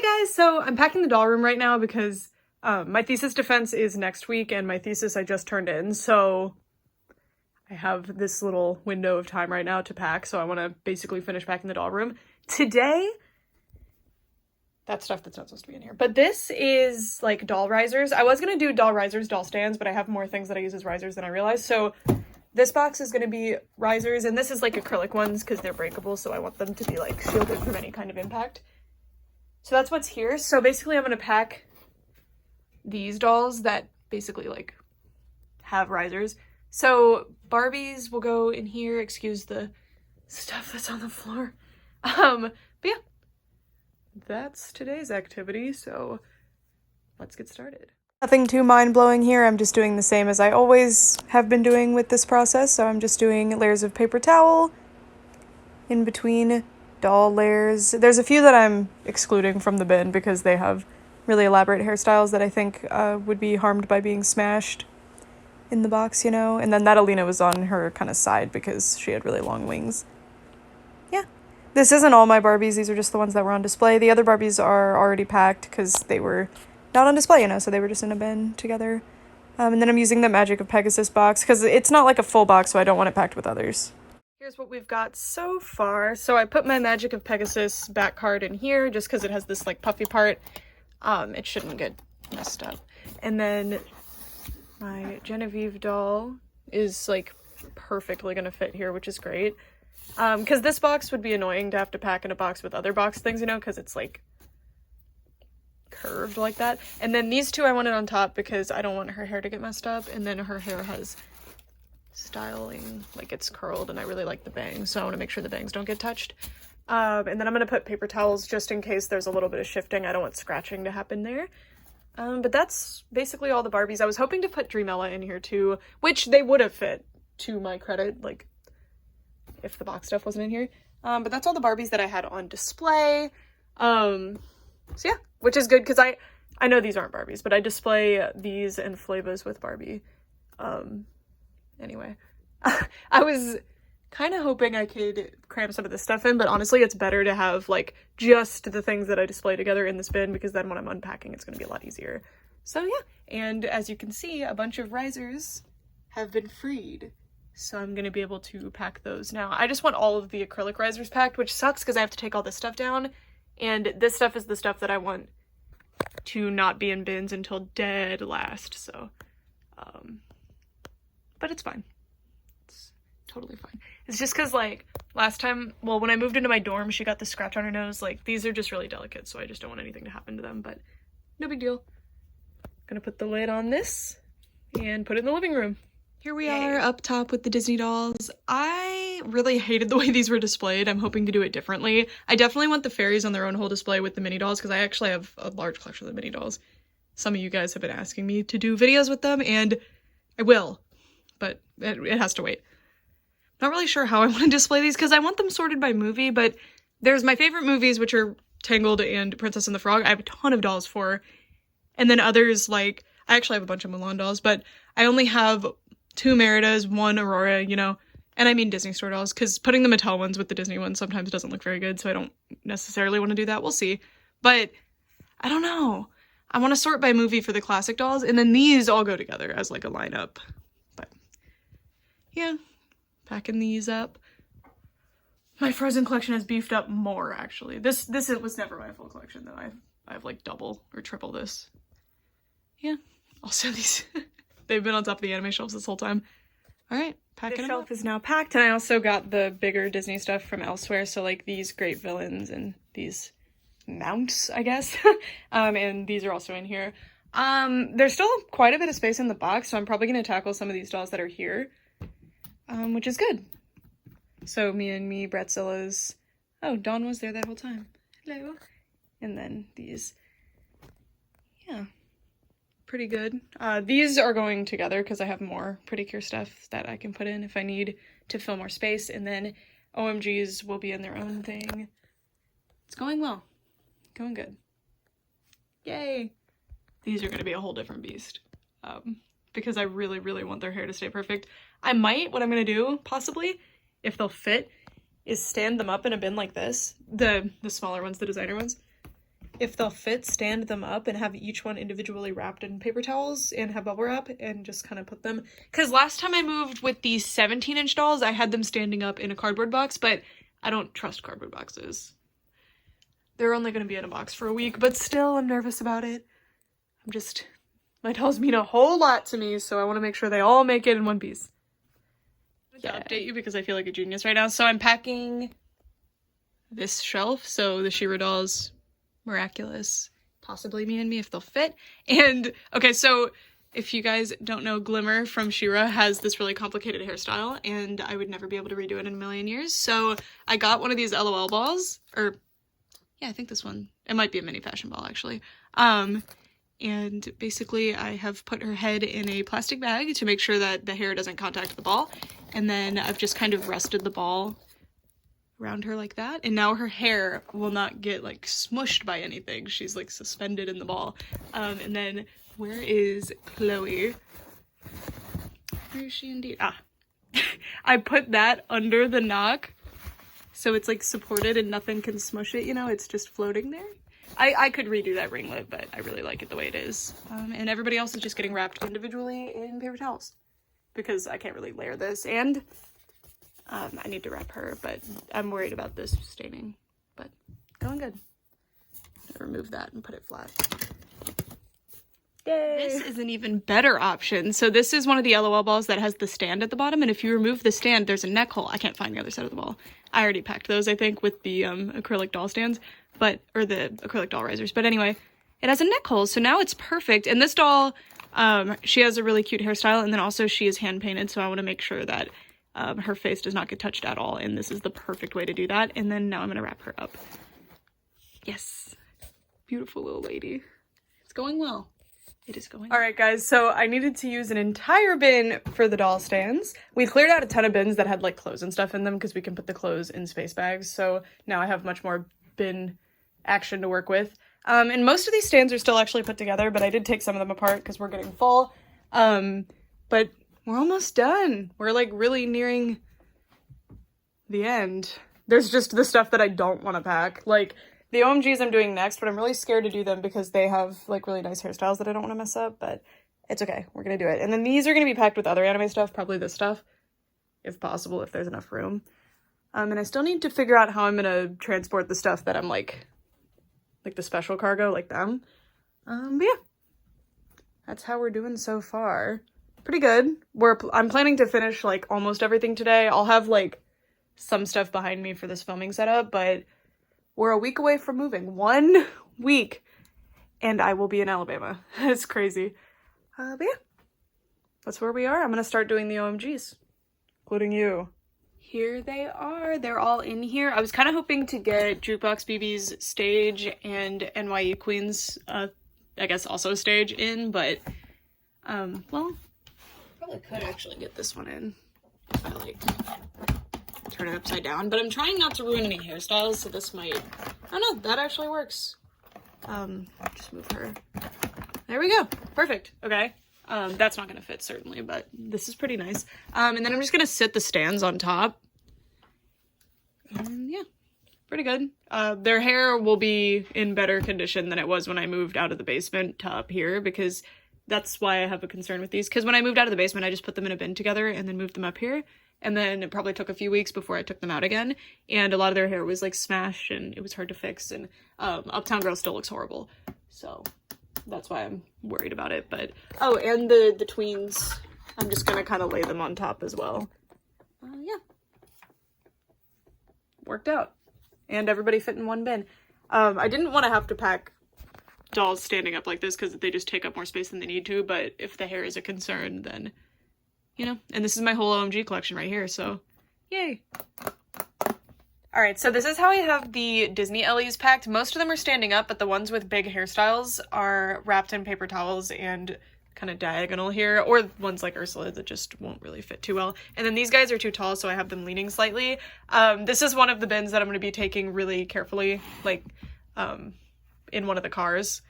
Hi guys, so I'm packing the doll room right now because my thesis defense is next week and my thesis I just turned in, so I have this little window of time right now to pack, so I want to basically finish packing the doll room. Today, that's stuff that's not supposed to be in here, but this is like doll risers. I was going to do doll risers, doll stands, but I have more things that I use as risers than I realized, so this box is going to be risers, and this is like acrylic ones because they're breakable, so I want them to be like shielded from any kind of impact. So that's what's here. So basically I'm going to pack these dolls that basically like have risers. So Barbies will go in here, excuse the stuff that's on the floor. But yeah, that's today's activity. So let's get started. Nothing too mind-blowing here. I'm just doing the same as I always have been doing with this process. So I'm just doing layers of paper towel in between doll layers. There's a few that I'm excluding from the bin because they have really elaborate hairstyles that I think would be harmed by being smashed in the box, you know? And then that Alina was on her kind of side because she had really long wings. Yeah. This isn't all my Barbies. These are just the ones that were on display. The other Barbies are already packed because they were not on display, you know, so they were just in a bin together. And then I'm using the Magic of Pegasus box because it's not like a full box, so I don't want it packed with others. Here's what we've got so far. So I put my Magic of Pegasus back card in here just because it has this like puffy part. It shouldn't get messed up. And then my Genevieve doll is like perfectly gonna fit here, which is great. Because this box would be annoying to have to pack in a box with other box things, you know, because it's like curved like that. And then these two I wanted on top because I don't want her hair to get messed up. And then her hair has styling, like it's curled, and I really like the bangs, so I want to make sure the bangs don't get touched. And then I'm going to put paper towels just in case there's a little bit of shifting. I don't want scratching to happen there. But that's basically all the Barbies. I was hoping to put Dreamella in here too, which they would have fit, to my credit, like if the box stuff wasn't in here. But that's all the Barbies that I had on display. So yeah, which is good because I know these aren't Barbies, but I display these and Flavas with Barbie. Anyway, I was kind of hoping I could cram some of this stuff in, but honestly, it's better to have like just the things that I display together in this bin because then when I'm unpacking, it's going to be a lot easier. So yeah, and as you can see, a bunch of risers have been freed. So I'm going to be able to pack those now. I just want all of the acrylic risers packed, which sucks because I have to take all this stuff down. And this stuff is the stuff that I want to not be in bins until dead last. So, but it's fine. It's totally fine. It's just because, like, last time, well, when I moved into my dorm, she got the scratch on her nose. Like, these are just really delicate, so I just don't want anything to happen to them, but no big deal. Gonna put the lid on this and put it in the living room. Here we are up top with the Disney dolls. I really hated the way these were displayed. I'm hoping to do it differently. I definitely want the fairies on their own whole display with the mini dolls because I actually have a large collection of the mini dolls. Some of you guys have been asking me to do videos with them, and I will. But it has to wait. Not really sure how I want to display these because I want them sorted by movie, but there's my favorite movies, which are Tangled and Princess and the Frog. I have a ton of dolls for. And then others, like, I actually have a bunch of Mulan dolls, but I only have 2 Meritas, 1 Aurora, you know, and I mean Disney Store dolls, because putting the Mattel ones with the Disney ones sometimes doesn't look very good, so I don't necessarily want to do that. We'll see. But I don't know. I want to sort by movie for the classic dolls, and then these all go together as like a lineup. But yeah, packing these up. My Frozen collection has beefed up more, actually. This was never my full collection, though. I have like double or triple this. Yeah, also these. They've been on top of the anime shelves this whole time. All right, packing them up. The shelf is now packed, and I also got the bigger Disney stuff from elsewhere, so like these great villains and these mounts, I guess. And these are also in here. There's still quite a bit of space in the box, so I'm probably going to tackle some of these dolls that are here, which is good. So me and me, Bratzilla's. Oh, Dawn was there that whole time. Hello. And then these. Yeah. Pretty good. These are going together because I have more Pretty Cure stuff that I can put in if I need to fill more space, and then OMGs will be in their own thing. It's going well. Going good. Yay! These are going to be a whole different beast because I really, really want their hair to stay perfect. I might, what I'm going to do, possibly, if they'll fit, is stand them up in a bin like this. The smaller ones, the designer ones. if they'll fit, stand them up and have each one individually wrapped in paper towels and have bubble wrap and just kind of put them, because last time I moved with these 17-inch dolls, I had them standing up in a cardboard box, but I don't trust cardboard boxes. They're only going to be in a box for a week, but still I'm nervous about it. My dolls mean a whole lot to me, so I want to make sure they all make it in one piece. To update you because I feel like a genius right now. So I'm packing this shelf, so the She-Ra dolls, Miraculous, possibly Me and Me if they'll fit. And okay, so if you guys don't know, Glimmer from She-Ra has this really complicated hairstyle, and I would never be able to redo it in a million years. So I got one of these LOL balls, or yeah, I think this one. It might be a mini fashion ball actually. And basically I have put her head in a plastic bag to make sure that the hair doesn't contact the ball. And then I've just kind of rested the ball around her like that. And now her hair will not get like smushed by anything. She's like suspended in the ball. And then where is Chloe? Where is she indeed? Ah, I put that under the knock so it's like supported and nothing can smush it, you know, it's just floating there. I could redo that ringlet, but I really like it the way it is. And everybody else is just getting wrapped individually in paper towels because I can't really layer this, and I need to wrap her, but I'm worried about this staining, but going good. I'll remove that and put it flat. Yay. This is an even better option. So this is one of the LOL balls that has the stand at the bottom, and if you remove the stand, there's a neck hole. I can't find the other side of the ball. I already packed those, I think, with the acrylic doll stands, or the acrylic doll risers. But anyway, it has a neck hole, so now it's perfect. And this doll, she has a really cute hairstyle, and then also she is hand painted, so I want to make sure that her face does not get touched at all, and this is the perfect way to do that. And then now I'm going to wrap her up. Yes. Beautiful little lady. It's going well. It is going. All right, guys, so I needed to use an entire bin for the doll stands. We cleared out a ton of bins that had like clothes and stuff in them because we can put the clothes in space bags. So now I have much more bin action to work with. And most of these stands are still actually put together, but I did take some of them apart because we're getting full. But we're almost done. We're like really nearing the end. There's just the stuff that I don't want to pack. Like the OMGs I'm doing next, but I'm really scared to do them because they have like really nice hairstyles that I don't want to mess up, but it's okay. We're going to do it. And then these are going to be packed with other anime stuff, probably this stuff, if possible, if there's enough room. And I still need to figure out how I'm going to transport the stuff that I'm like the special cargo, like them. But yeah, that's how we're doing so far. Pretty good. I'm planning to finish like almost everything today. I'll have like some stuff behind me for this filming setup, but we're a week away from moving. 1 week, and I will be in Alabama. It's crazy. But yeah, that's where we are. I'm going to start doing the OMGs, including you. Here they are. They're all in here. I was kind of hoping to get Jukebox BB's stage and NYE Queen's, I guess also stage in, but, well, probably could actually get this one in if I like turn it upside down, but I'm trying not to ruin any hairstyles, so this might, oh no, that actually works. Just move her. There we go. Perfect. Okay. That's not gonna fit certainly, but this is pretty nice. And then I'm just gonna sit the stands on top. And yeah, pretty good. Their hair will be in better condition than it was when I moved out of the basement to up here, because that's why I have a concern with these. Because when I moved out of the basement, I just put them in a bin together and then moved them up here. And then it probably took a few weeks before I took them out again. And a lot of their hair was like smashed and it was hard to fix. And Uptown Girl still looks horrible. So that's why I'm worried about it. But, oh, and the tweens, I'm just going to kind of lay them on top as well. Yeah. Worked out. And everybody fit in one bin. I didn't want to have to pack dolls standing up like this because they just take up more space than they need to. But if the hair is a concern, then, you know, and this is my whole OMG collection right here, so yay. All right, so this is how I have the Disney Ellies packed. Most of them are standing up, but the ones with big hairstyles are wrapped in paper towels and kind of diagonal here, or ones like Ursula that just won't really fit too well. And then these guys are too tall, so I have them leaning slightly. This is one of the bins that I'm going to be taking really carefully, like in one of the cars.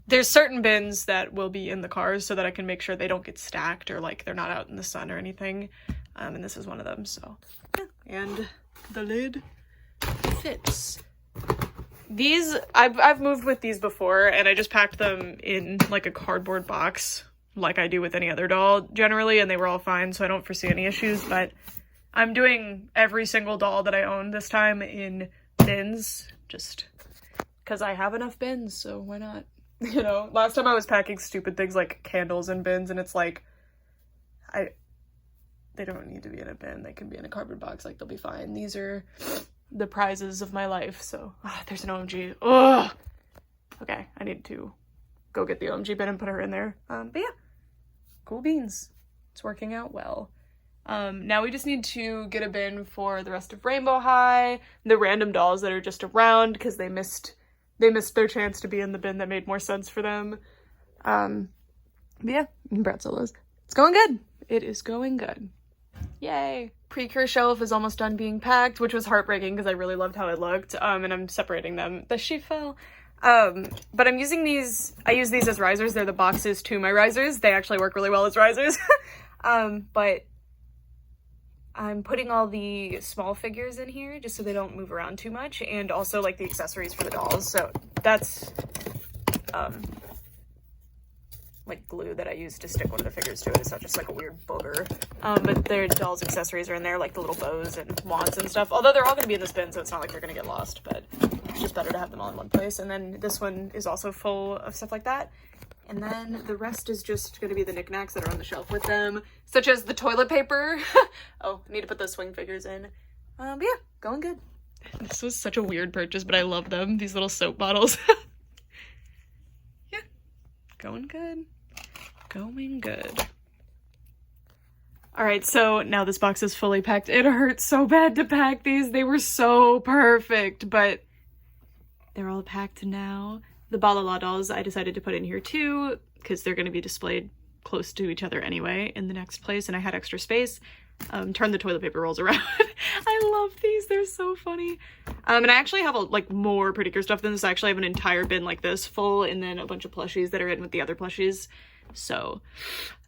There's certain bins that will be in the cars so that I can make sure they don't get stacked or like they're not out in the sun or anything. And this is one of them, so yeah. And the lid fits. These, I've moved with these before, and I just packed them in like a cardboard box, like I do with any other doll generally, and they were all fine, so I don't foresee any issues, but I'm doing every single doll that I own this time in bins, just because I have enough bins, so why not? You know, last time I was packing stupid things like candles in bins, and it's like, they don't need to be in a bin, they can be in a cardboard box, like they'll be fine. These are the prizes of my life, so, there's an OMG, ugh! Okay, I need to go get the OMG bin and put her in there, but yeah, cool beans. It's working out well. Now we just need to get a bin for the rest of Rainbow High, the random dolls that are just around, because they missed their chance to be in the bin that made more sense for them. But yeah, Bratzilla's. It's going good. It is going good. Yay. Precure shelf is almost done being packed, which was heartbreaking because I really loved how it looked, and I'm separating them. The sheet fell. But I'm using these, I use these as risers. They're the boxes to my risers. They actually work really well as risers. But I'm putting all the small figures in here just so they don't move around too much, and also like the accessories for the dolls. So that's like glue that I use to stick one of the figures to it. It's not just like a weird booger. But their dolls' accessories are in there, like the little bows and wands and stuff. Although they're all gonna be in this bin, so it's not like they're gonna get lost, but it's just better to have them all in one place. And then this one is also full of stuff like that. And then the rest is just going to be the knickknacks that are on the shelf with them, such as the toilet paper. Oh, I need to put those swing figures in. But yeah, going good. This was such a weird purchase, but I love them. These little soap bottles. Yeah, going good. Going good. All right, so now this box is fully packed. It hurts so bad to pack these. They were so perfect, but they're all packed now. The Balala dolls I decided to put in here too, because they're going to be displayed close to each other anyway in the next place, and I had extra space. Turn the toilet paper rolls around. I love these, they're so funny. And I actually have like more Pretty Cure stuff than this. I actually have an entire bin like this full, and then a bunch of plushies that are in with the other plushies. So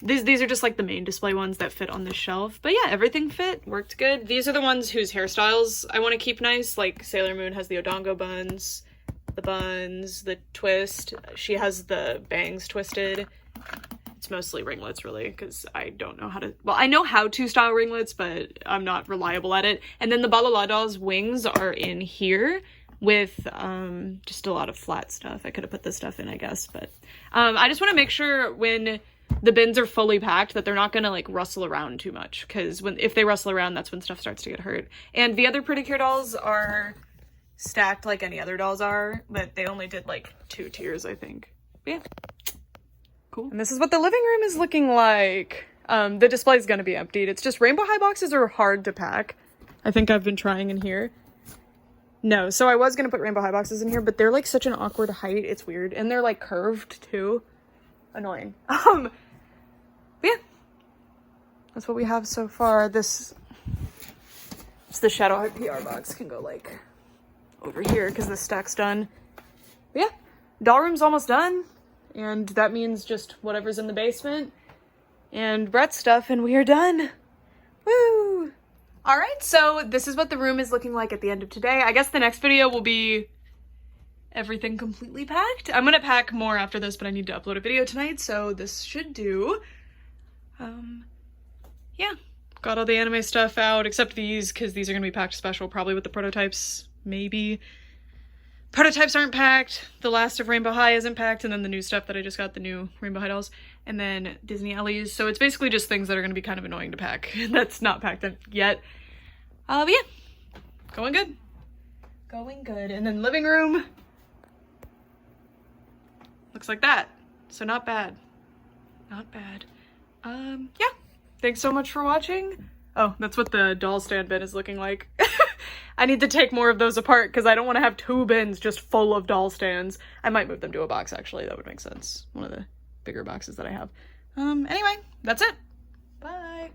these are just like the main display ones that fit on this shelf. But yeah, everything fit, worked good. These are the ones whose hairstyles I want to keep nice. Like Sailor Moon has the Odongo buns, the twist. She has the bangs twisted. It's mostly ringlets really, because I don't know how to, well, I know how to style ringlets, but I'm not reliable at it. And then the Balala doll's wings are in here with just a lot of flat stuff. I could have put this stuff in, I guess, but I just want to make sure when the bins are fully packed that they're not gonna like rustle around too much, because if they rustle around, that's when stuff starts to get hurt. And the other Pretty Cure dolls are stacked like any other dolls are, but they only did like 2 tiers, I think. But yeah, cool. And this is what the living room is looking like. The display is gonna be emptied. It's just Rainbow High boxes are hard to pack. I think I've been trying in here. No, so I was gonna put Rainbow High boxes in here, but they're like such an awkward height. It's weird, and they're like curved too. Annoying. But yeah, that's what we have so far. This is the Shadow Heart PR box. Can go like over here because this stack's done. But yeah, doll room's almost done, and that means just whatever's in the basement and Brett's stuff, and we are done. Woo! All right, so this is what the room is looking like at the end of today. I guess the next video will be everything completely packed. I'm gonna pack more after this, but I need to upload a video tonight, so this should do. Yeah, got all the anime stuff out, except these, because these are gonna be packed special, probably with the prototypes, maybe. Prototypes aren't packed, the last of Rainbow High isn't packed, and then the new stuff that I just got, the new Rainbow High dolls, and then Disney Ellies, so it's basically just things that are gonna be kind of annoying to pack. That's not packed yet. But yeah, going good. Going good. And then living room looks like that. So not bad. Not bad. Yeah. Thanks so much for watching. Oh, that's what the doll stand bin is looking like. I need to take more of those apart because I don't want to have 2 bins just full of doll stands. I might move them to a box, actually. That would make sense. One of the bigger boxes that I have. Anyway, that's it. Bye.